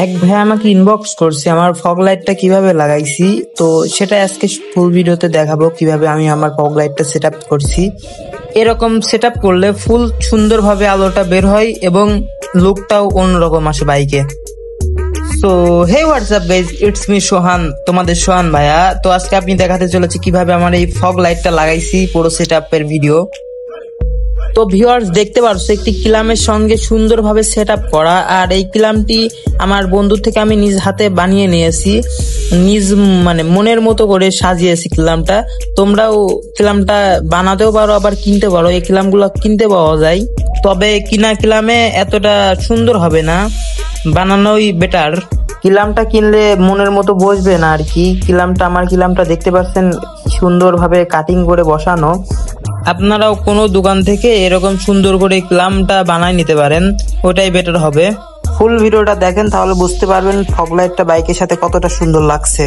এক ভাই আমাকে ইনবক্স করছে আমার ফগ লাইটটা কিভাবে লাগাইছি, তো সেটা আজকে ফুল ভিডিওতে দেখাবো কিভাবে আমি আমার ফগ লাইটটা সেট আপ করছি। এরকম সেট আপ করলে ফুল সুন্দরভাবে আলোটা বের হয় এবং লুকটাও অন্যরকম আসে বাইকে। তো হে হোয়াটসঅ্যাপ গাইজ, ইটস মি সোহান, তোমাদের সোহান ভাইয়া। তো আজকে আপনি দেখাতে চলেছি কিভাবে আমার এই ফগ লাইটটা লাগাইছি, পুরো সেট আপের ভিডিও। তো ভিউয়ার্স দেখতে পারছো একটি ক্লামের সঙ্গে সুন্দরভাবে সেট আপ করা, আর এই ক্লামটি আমার বন্ধু থেকে আমি নিজ হাতে বানিয়ে নিয়েছি, নিজ মনের মতো করে সাজিয়েছি ক্লামটা। তোমরাও ক্লামটা বানাতেও পারো, আবার কিনতে পারো। এই ক্লামগুলো কিনতে পাওয়া যায়, তবে কিনা ক্লামে এতটা সুন্দর হবে না, বানানোই বেটার। কিলামটা কিনলে মনের মতো বসবে না আর কি। আমার কিলামটা দেখতে পাচ্ছেন সুন্দরভাবে কাটিং করে বসানো। আপনারাও কোনো দোকান থেকে এরকম সুন্দর করে ক্লামটা বানায় নিতে পারেন, ওটাই বেটার হবে। ফুল ভিডিওটা দেখেন তাহলে বুঝতে পারবেন ফগ লাইটটা বাইকের সাথে কতটা সুন্দর লাগছে।